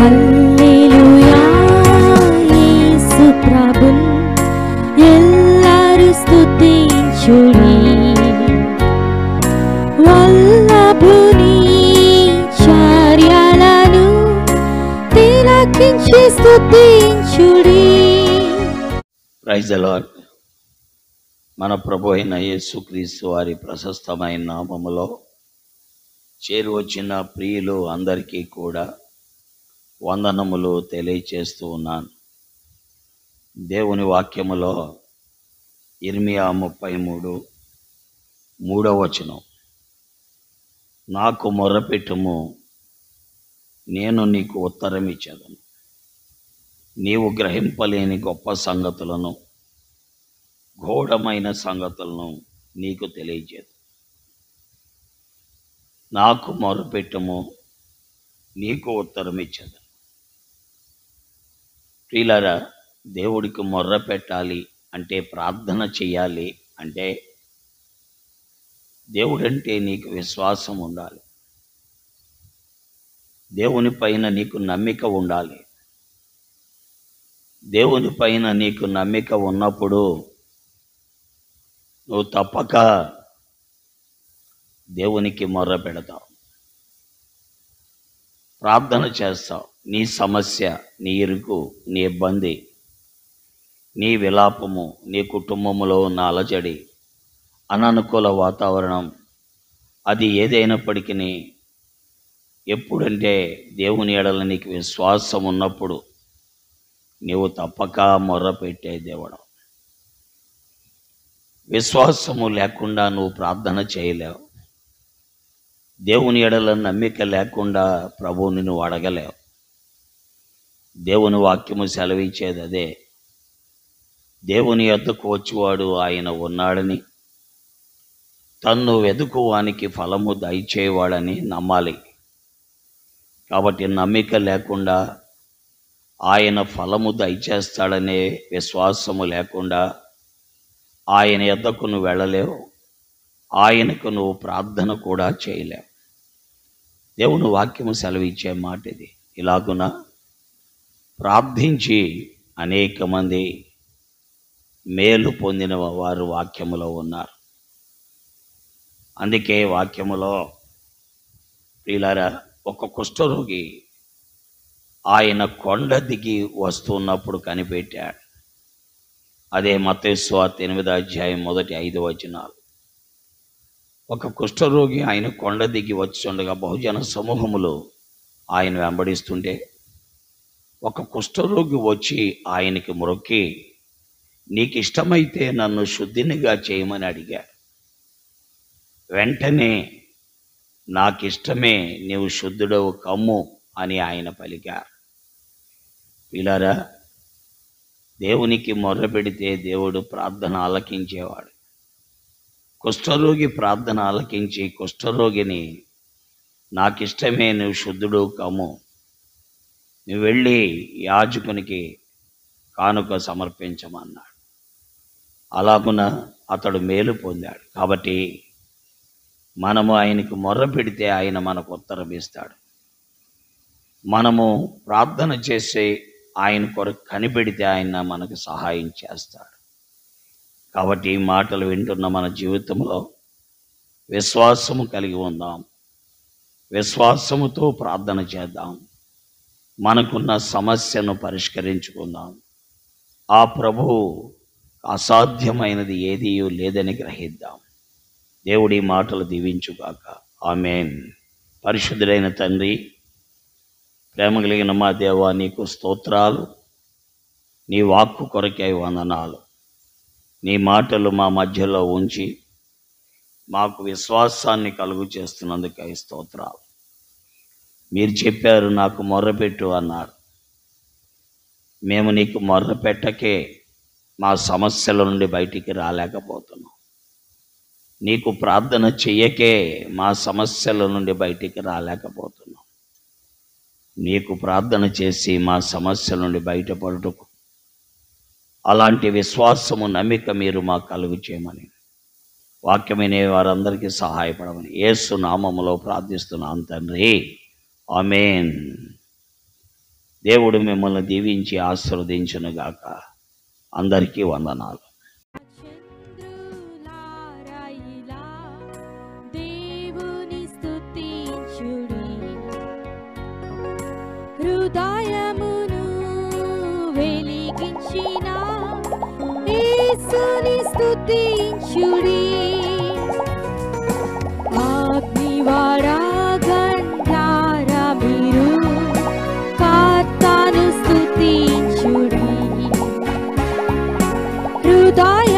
హల్లెలూయా యేసు ప్రభున్ ఎల్లరు స్తుతించుడి వల్లభుని చర్యలను తిలకించి స్తుతించుడి. Praise the lord. మన ప్రభు అయిన యేసుక్రీస్తు వారి ప్రశస్తమైన నామములో చేరువచ్చిన ప్రియులు అందరికీ కూడా వందనములు తెలియచేస్తూ ఉన్నాను. దేవుని వాక్యములో ఇర్మియా 33:3 నాకు మొర్రపెట్టుము, నేను నీకు ఉత్తరం ఇచ్చేదను, నీవు గ్రహింపలేని గొప్ప సంగతులను ఘోరమైన సంగతులను నీకు తెలియజేదు. నాకు మొర్రపెట్టుము, నీకు ఉత్తరం ఇచ్చేదను. ప్రియులారా, దేవుడికి మొర్ర పెట్టాలి అంటే, ప్రార్థన చేయాలి అంటే, దేవుడంటే నీకు విశ్వాసం ఉండాలి, దేవుని పైన నీకు నమ్మిక ఉండాలి. దేవుని పైన నీకు నమ్మిక ఉన్నప్పుడు నువ్వు తప్పక దేవునికి మొర్ర పెడతావు, ప్రార్థన చేస్తావు. నీ సమస్య, నీ ఇరుకు, నీ ఇబ్బంది, నీ విలాపము, నీ కుటుంబంలో ఉన్న అలజడి, అననుకూల వాతావరణం, అది ఏదైనప్పటికీ ఎప్పుడంటే దేవుని ఎడల నీకు విశ్వాసం ఉన్నప్పుడు నీవు తప్పక మొర్ర పెట్టే దేవుడు. విశ్వాసము లేకుండా నువ్వు ప్రార్థన చేయలేవు. దేవుని ఎడల నమ్మిక లేకుండా ప్రభువుని నువ్వు అడగలేవు. దేవుని వాక్యము సెలవిచ్చేది అదే. దేవుని యొద్దకు వచ్చేవాడు ఆయన ఉన్నాడని, తన్ను వెదుకువానికి ఫలము దయచేవాడని నమ్మాలి. కాబట్టి నమ్మిక లేకుండా, ఆయన ఫలము దయచేస్తాడనే విశ్వాసము లేకుండా ఆయన యొద్దకు నువ్వు వెళ్ళలేవు, ఆయనకు నువ్వు ప్రార్థన కూడా చేయలేవు. దేవుని వాక్యము సెలవిచ్చే మాట ఇది. ఇలాగున ప్రార్థించి అనేక మంది మేలు పొందిన వారు వాక్యములో ఉన్నారు. అందుకే వాక్యములో ప్రియులారా, ఒక కుష్ఠరోగి ఆయన కొండ దిగి వస్తున్నప్పుడు కనిపెట్టాడు. అదే మత్తయి సువార్త 8:5 ఒక కుష్ఠరోగి ఆయన కొండ దిగి వచ్చుండగా బహుజన సమూహములు ఆయన వెంబడిస్తుంటే ఒక కుష్ఠరోగి వచ్చి ఆయనకి మొక్కి, నీకు ఇష్టమైతే నన్ను శుద్ధినిగా చేయమని అడిగాడు. వెంటనే, నాకిష్టమే, నీవు శుద్ధుడవు కమ్ము అని ఆయన పలికారు. పిల్లరా, దేవునికి మొర్ర పెడితే దేవుడు ప్రార్థన ఆలకించేవాడు. కుష్ఠరోగి ప్రార్థన ఆలకించి కుష్ఠరోగిని, నాకిష్టమే, నువ్వు శుద్ధుడు కమ్ము, నువ్వు వెళ్ళి యాజకునికి కానుక సమర్పించమన్నాడు. అలాగున అతడు మేలు పొందాడు. కాబట్టి మనము ఆయనకు మొర్ర పెడితే ఆయన మనకు ఉత్తరం ఇస్తాడు. మనము ప్రార్థన చేసి ఆయన కొరకు కనిపెడితే ఆయన మనకు సహాయం చేస్తాడు. కాబట్టి ఈ మాటలు వింటున్న మన జీవితంలో విశ్వాసము కలిగి ఉందాం, విశ్వాసముతో ప్రార్థన చేద్దాం, మనకున్న సమస్యను పరిష్కరించుకుందాం. ఆ ప్రభువు అసాధ్యమైనది ఏదీ లేదని గ్రహిద్దాం. దేవుడి మాటలు దీవించుగాక. ఆమేన్. పరిశుద్ధుడైన తండ్రి, ప్రేమ కలిగిన మా దేవా, నీకు స్తోత్రాలు. నీ వాక్కు కొరకై వందనాలు. నీ మాటలు మా మధ్యలో ఉంచి మాకు విశ్వాసాన్ని కలుగు చేస్తున్నందుకై స్తోత్రాలు. మీరు చెప్పారు, నాకు మొర్రపెట్టు అన్నారు. మేము నీకు మొర్ర పెట్టకే మా సమస్యల నుండి బయటికి రాలేకపోతున్నాం. నీకు ప్రార్థన చెయ్యకే మా సమస్యల నుండి బయటికి రాలేకపోతున్నాం. నీకు ప్రార్థన చేసి మా సమస్యల నుండి బయటపడుటకు అలాంటి విశ్వాసము, నమ్మిక మీరు మాకు కలుగు చేయమని, వాక్యమైన వారందరికీ సహాయపడమని యేసు నామములో ప్రార్థిస్తున్నాను తండ్రి. ఆమేన్. దేవుడు మిమ్మల్ని దీవించి ఆశీర్వదించునుగాక. అందరికీ వందనాలు. చంద్రులారా ఇలా దేవుని స్తుతించుడి, హృదయమును వెలిగించిన యేసుని స్తుతించుడి. అగ్నివారా గంధారా మీరు కర్తను స్తుతించుడి, హృదయ